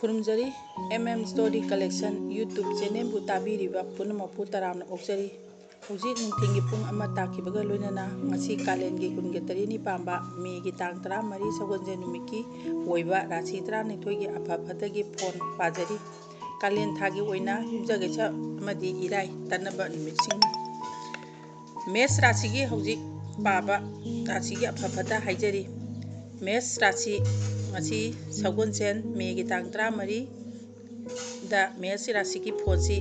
खुरुमजरी story collection YouTube channel बु ताबीरिबा पुनमपु तरामना ओक्जरी हुजी नुंथिंगी पुंग अमा ताखिबगा लोइनना ngasi कालेनगी कुनगे तरीनी पांबा Maggi तांग तरा मरी सगोनजे नुमिकी ओइबा राशि तरा निथोगी अफाफतगी फोन पाजरी कालेन थागी ओइना जगेचा मदी इराई तनबा नुमिसिंग मेष राशिगी हुजी पाबा राशिगी अफाफता हाइजरी मेष राशि ngasi सगोनसेन मेगी तांग तरा मरी दा मेष राशिगी फोनसी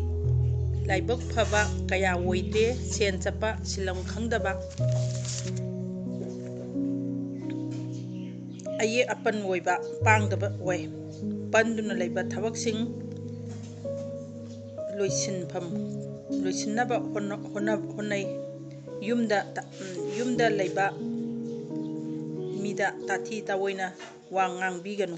लाइबक फबा कया ओइदे सेन चपा सिलम खंगदबा अये अपन ओइबा पांगदबा ओइ पंदुना लेबा थबकसिंग लोइसिनबा होनई युमदा लेबा मिदा ताथी तावोइना वांगांग बिगनु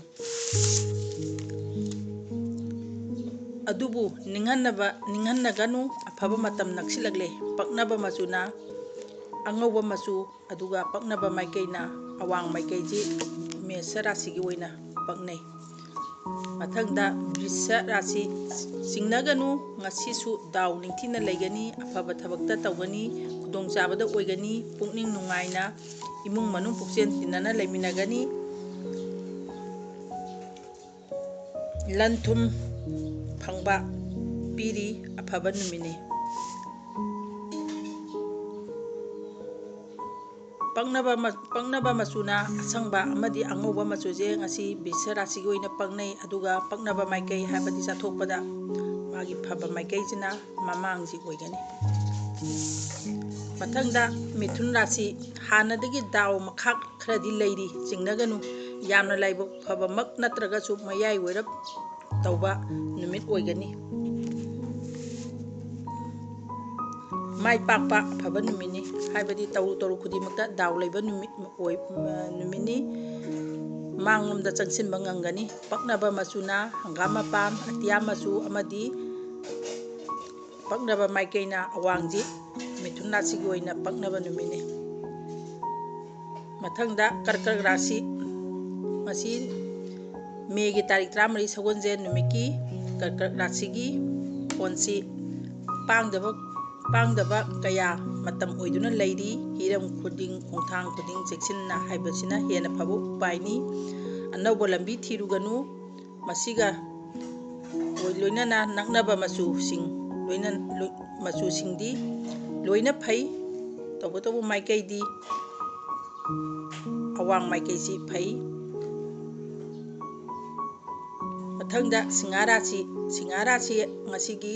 अदुबु निंगन्नगनु अफबा मतम नक्सिलगले पक्नबा मचुना अंगौबा मचु अदुगा पक्नबा माइकैना अवांग माइकैजी मेष राशिगी ओइना पक्नै मथंगदा वृष राशि सिंगनगनु ngasisu दाउ निंथिना लेगनी अफबा थबकता तौगनी खुदोंचाबदा ओइगनी पुकनिंग नुंगाइना इमुंग मनु पुक्सेन तिनना लेमिनगनी लंथुम फंगबा पीरी अफबा नुमिनी पक्नबा मचुना असंबा अमदी अंगौबा मचुजे ngasi वृष राशिगी ओइना पक्नै अदुगा पक्नबा माइकै हाबदी चाथोकपदा मागी फबा माइकैजिना ममांगजी ओइगनी मथंगदा मिथुन राशि हानदगी दाव मखा खरदी लेरी चिंगनगनु यामना लाइबो फबा मक नत्रगसु मयाई ओइरब तौबा नुमित ओइगनी माइ पाकपा फबा नुमिनी हाइबदी तौरु खुदिमक्ता दाव लेबा नुमिनी मांगलमदा चंगसिनबा ngangani पक्नबा मचुना हंगाम पान अतिया मचु अमदी पक्नबा माइकैना अवांगजी मिथुन राशिगी ओइना पक्नबा नुमिनी मथंगदा कर्कट राशि मसी मेगी तारीख 13 सगोनजे नुमिकी कर्कट राशिगी फोनसी पांगदबा कया मतम ओइदुना लेरी हिरम खुदिंग खोंथांग खुदिंग चेक्सिनना हाइबसिना हेना फबो उपायनी अनौबो लंबी थिरुगनु मसिगा ओइ लोइनना नकनबा मचुसिंग मचुसिंगदी लोइना फै तौबतबो माइकैदी अवांग माइकैसी फै मथंगदा सिंहा राशि ngasiगी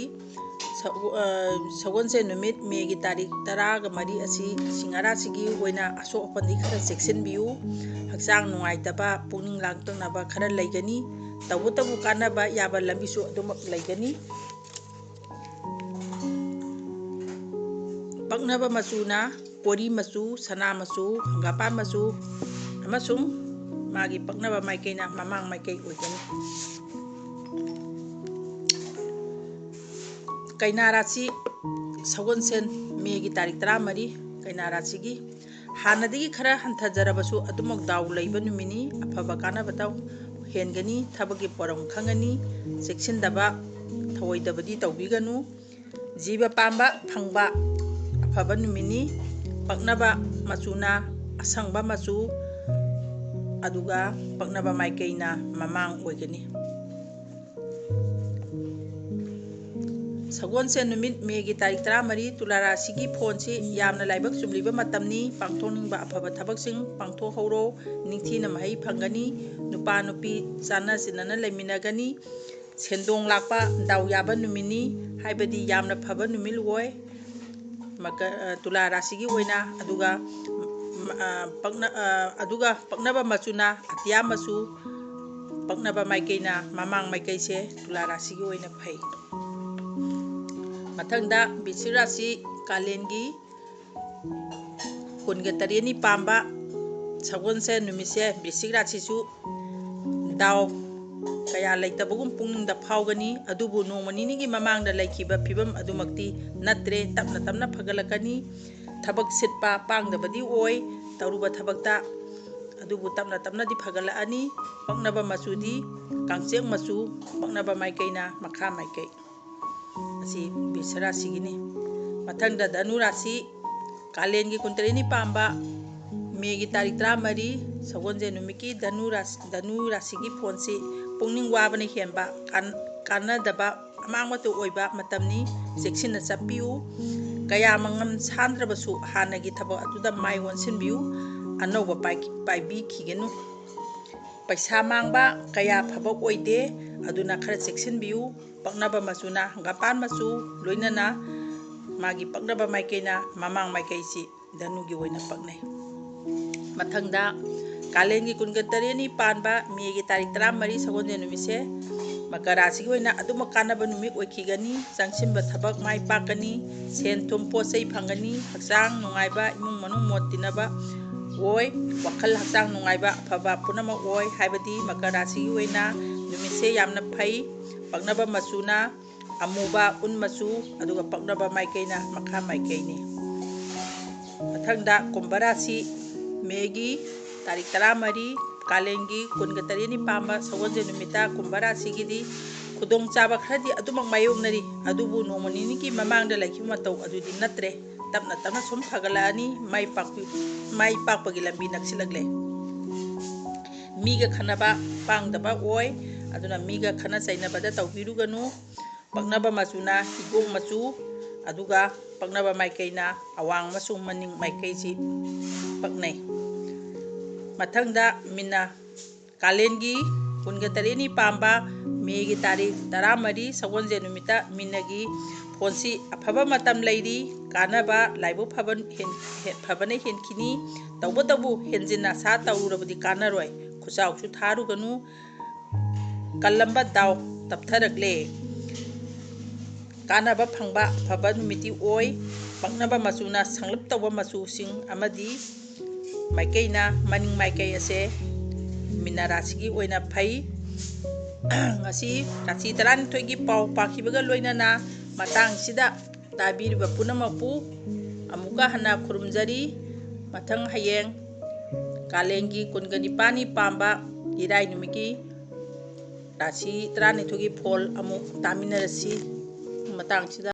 सगोनसे नुमित मेगी तारीख 10 असी सिंहा राशिगी ओइना असो अपंदी खरा चेक्सिनबियु हक्चांग नुंगाइतबा पुनिंग लांगतंगनबा खरा लेगनी तौबतबु कानबा याबा लंबिसु अदुमक लेगनी पक्नबा मचुना कोरी मचु सना मचु हंगापा मचु अमसुंग मागी पक्नबा माइकैना ममांग माइकै ओइगनी कैना राशि सगोनसेन मेगी तारीख 13 कैना राशिगी हानदगी खरा हंथजरबसु अदुमक दाउ लेबा नुमिनी अफबा कानबता हेनगनी थबगी पोरम खंगनी चेक्सिनदबा थवैदबदी तौबिगनु जीवा पांबा फंगबा अफबा नुमिनी पक्नबा मचुना असंबा मचु अदुगा पक्नबा माइकैना ममांग ओइगनी सगोनसे नुमित मेगी तारीख 13 तुला राशिगी फोनसी यामना लाइबक चुमलिबा मतमनी पांगथोनिंगबा अफबा थबकसिंग पांगथोहौरो निंगथीना महै फंगनी नुपा नुपी चाना चिनना लेमिनगनी सेंदोंग लाकपा दाव याबा नुमिनी हाइबदी यामना फबा नुमिल ओइ तुला राशिगी ओइना अदुगा पक्नबा मचुना अतिया मचु पक्नबा माइकैना ममांग माइकैसे तुला राशिगी ओइना फै मथंगदा वृश्चिक राशि कालेनगी कुनगे तरेनी पांबा सगोनसे नुमिसे वृश्चिक राशिसु दाव कया लेतबगुम पुंगनिंगदा फावगनी अदुबु नोमनिनिगी ममांगदा लेखिबा फिबम अदुमक्ति नत्रे तपना फगलकनी थबक सिटपा पांगदबदी ओइ तरुबा थबकता ꯑꯗꯨꯕꯨ ꯇꯞꯅ ꯇꯞꯅꯗꯤ ꯐꯒꯠꯂꯛꯑꯅꯤ ꯄꯛꯅꯕ ꯃꯆꯨꯗꯤ ꯀꯥꯡꯆꯦꯛ ꯃꯆꯨ ꯄꯛꯅꯕ ꯃꯥꯏꯀꯩꯅ ꯃꯈꯥ ꯃꯥꯏꯀꯩ ꯑꯁꯤ ꯕꯤꯁ ꯔꯥꯁꯤꯒꯤꯅꯤ ꯃꯊꯪꯗ ꯙꯅꯨ ꯔꯥꯁꯤ ꯀꯥꯂꯦꯟꯒꯤ ꯀꯨꯟꯇꯔꯦꯠꯅꯤ ꯄꯥꯝꯕ ꯃꯦꯒꯤ ꯇꯥꯔꯤꯛ 14 ꯁꯒꯣꯜꯁꯦꯟ ꯅꯨꯃꯤꯠꯀꯤ ꯙꯅꯨ ꯔꯥꯁꯤꯒꯤ ꯐꯣꯟꯁꯤ ꯄꯨꯛꯅꯤꯡ ꯋꯥꯕꯅ ꯍꯦꯟꯕ ꯀꯥꯟꯅꯗꯕ ꯑꯃꯥꯡꯕꯇ ꯑꯣꯏꯕ ꯃꯇꯝꯅꯤ ꯆꯦꯛꯁꯤꯟꯅ ꯆꯠꯄꯤꯌꯨ ꯀꯌꯥ ꯃꯉꯝ ꯁꯥꯟꯗ꯭ꯔꯕꯁꯨ ꯍꯥꯟꯅꯒꯤ ꯊꯕꯛ ꯑꯗꯨꯗ ꯃꯥꯏ ꯑꯣꯟꯁꯤꯟꯕꯤꯌꯨ ꯑꯅꯧꯕ ꯄꯥꯏꯕꯤꯈꯤꯒꯅꯨ ꯄꯩꯁಾ ꯃꯥꯡꯕ ꯀꯌꯥ ꯐꯕ ꯑꯣꯏꯗꯦ ꯑꯗꯨꯅ ꯈꯔ ꯆꯦꯛꯁꯤꯟꯕꯤꯌꯨ ꯄꯛꯅꯕ ꯃꯆꯨꯅ ꯍꯪꯒꯥꯄꯥꯟ ꯃꯆꯨ ꯂꯣꯏꯅꯅ ꯃꯥꯒꯤ ꯄꯛꯅꯕ ꯃꯥꯏꯀꯩꯅ ꯃꯃꯥꯡ ꯃꯥꯏꯀꯩꯁꯤ ꯙꯅꯨꯒꯤ ꯑꯣꯏꯅ ꯄꯛꯅꯩ ꯃꯊꯪꯗ ꯀꯥꯂꯦꯟꯒꯤ 28ꯅꯤ ꯄꯥꯟꯕ ꯃꯦꯒꯤ ꯇꯥꯔꯤꯛ 14 ꯁꯒꯣꯜꯁꯦꯟ ꯅꯨꯃꯤꯠꯁꯦ ꯃꯀꯔ ꯔꯥꯁꯤꯒꯤ ꯑꯣꯏꯅ ꯑꯗꯨꯃꯛ ꯀꯥꯟꯅꯕ ꯅꯨꯃꯤꯠ ꯑꯣꯏꯈꯤꯒꯅꯤ ꯆꯪꯁꯤꯟꯕ ꯊꯕꯛ ꯃꯥꯏ ꯄꯥꯛꯀꯅꯤ ꯁꯦꯟ ꯊꯨꯝ ꯄꯣꯠ ꯆꯩ ꯐꯪꯒꯅꯤ ꯍꯛꯆꯥꯡ ꯅꯨꯡꯉꯥꯏꯕ ꯏꯃꯨꯡ ꯃꯅꯨꯡ ꯃꯣꯠ ꯇꯤꯟꯅꯕ ꯑꯣꯏ ꯋꯥꯈꯜ ꯍꯛꯆꯥꯡ ꯅꯨꯡꯉꯥꯏꯕ ꯑꯐꯕ ꯄꯨꯝꯅꯃꯛ ꯑꯣꯏ ꯍꯥꯏꯕꯗꯤ ꯃꯀꯔ ꯔꯥꯁꯤꯒꯤ ꯑꯣꯏꯅ ꯅꯨꯃꯤꯠꯁꯦ ꯌꯥꯝꯅ ꯐꯩ ꯄꯛꯅꯕ ꯃꯆꯨꯅ ꯑꯃꯨꯕ ꯎꯟ ꯃꯆꯨ ꯑꯗꯨꯒ ꯄꯛꯅꯕ ꯃꯥꯏꯀꯩꯅ ꯃꯈꯥ ꯃꯥꯏꯀꯩꯅꯤ ꯃꯊꯪꯗ ꯀꯨꯝꯚ ꯔꯥꯁꯤ ꯃꯦꯒꯤ ꯇꯥꯔꯤꯛ 14 ꯀꯥꯂꯦꯟꯒꯤ 28ꯅꯤ ꯄꯥꯝꯕ ꯁꯒꯣꯜꯁꯦꯟ ꯅꯨꯃꯤꯠꯇ ꯀꯨꯝꯚ ꯔꯥꯁꯤꯒꯤꯗꯤ ꯈꯨꯗꯣꯡꯆꯥꯕ ꯈꯔꯗꯤ ꯑꯗꯨꯃꯛ ꯃꯥꯌꯣꯛꯅꯔꯤ ꯑꯗꯨꯕꯨ ꯅꯣꯡꯃ ꯅꯤꯅꯤꯒꯤ ꯃꯃꯥꯡꯗ ꯂꯩꯈꯤꯕ ꯃꯇꯧ ꯑꯗꯨꯗꯤ ꯅꯠꯇ꯭ꯔꯦ ꯇꯞꯅ ꯇꯞꯅ ꯁꯨꯝ ꯐꯒꯠꯂꯛꯑꯅꯤ ꯃꯥꯏ ꯄꯥꯛꯄꯒꯤ ꯂꯝꯕꯤ ꯅꯛꯁꯤꯜꯂꯛꯂꯦ ꯃꯤꯒ ꯈꯟꯅꯕ ꯄꯥꯡꯗꯕ ꯑꯣꯏ ꯑꯗꯨꯅ ꯃꯤꯒ ꯈꯟꯅ ꯆꯩꯅꯕꯗ ꯇꯧꯕꯤꯔꯨꯒꯅꯨ ꯄꯛꯅꯕ ꯃꯆꯨꯅ ꯍꯤꯒꯣꯛ ꯃꯆꯨ ꯑꯗꯨꯒ ꯄꯛꯅꯕ ꯃꯥꯏꯀꯩꯅ ꯑꯋꯥꯡ ꯑꯃꯁꯨꯡ ꯃꯅꯤꯡ ꯃꯥꯏꯀꯩꯁꯤ ꯄꯛꯅꯩ ꯃꯊꯪꯗ ꯃꯤꯅ ꯀꯥꯂꯦꯟꯒꯤ 28ꯅꯤ ꯄꯥꯝꯕ ꯃꯦꯒꯤ ꯇꯥꯔꯤꯛ 14 ꯁꯒꯣꯜꯁꯦꯟ ꯅꯨꯃꯤꯠꯇ ꯃꯤꯅꯒꯤ ꯐꯣꯟꯁꯤ ꯑꯐꯕ ꯃꯇꯝ ꯂꯩꯔꯤ ꯀꯥꯟꯅꯕ ꯂꯥꯏꯕꯛ ꯐꯕꯅ ꯍꯦꯟꯈꯤꯅꯤ ꯇꯧꯕꯇꯕꯨ ꯍꯦꯟꯖꯤꯟꯅ ꯑꯁꯥ ꯇꯧꯔꯨꯔꯕꯗꯤ ꯀꯥꯟꯅꯔꯣꯏ ꯈꯨꯆꯥꯎꯁꯨ ꯊꯥꯔꯨꯒꯅꯨ ꯀꯜꯂꯝꯕ ꯗꯥꯎ ꯇꯞꯊꯔꯛꯂꯦ ꯀꯥꯟꯅꯕ ꯐꯪꯕ ꯑꯐꯕ ꯅꯨꯃꯤꯠꯇꯤ ꯑꯣꯏ ꯄꯛꯅꯕ ꯃꯆꯨꯅ ꯁꯪꯂꯞ ꯇꯧꯕ ꯃꯆꯨꯁꯤꯡ ꯑꯃꯗꯤ ꯃꯥꯏꯀꯩꯅ ꯃꯅꯤꯡ ꯃꯥꯏꯀꯩ ꯑꯁꯦ ꯃꯤꯅ ꯔꯥꯁꯤꯒꯤ ꯑꯣꯏꯅ ꯐꯩ ꯉꯁꯤ ꯔꯥꯁꯤ 12ꯒꯤ ꯄꯥꯎ ꯄꯥꯈꯤꯕꯒ ꯂꯣꯏꯅꯅ ꯃꯇꯥꯡꯁꯤꯗ ꯇꯥꯕꯤꯔꯤꯕ ꯄꯨꯝꯅꯃꯛꯄꯨ ꯑꯃꯨꯛꯀ ꯍꯟꯅ ꯈꯨꯔꯨꯝꯖꯔꯤ ꯃꯊꯪ ꯍꯌꯦꯡ ꯀꯥꯂꯦꯟꯒꯤ 29ꯅꯤ ꯄꯥꯝꯕ ꯏꯔꯥꯏ ꯅꯨꯃꯤꯠꯀꯤ ꯔꯥꯁꯤ 12ꯒꯤ ꯐꯣꯜ ꯑꯃꯨꯛ ꯇꯥꯃꯤꯟꯅꯔꯁꯤ ꯃꯇꯥꯡꯁꯤꯗ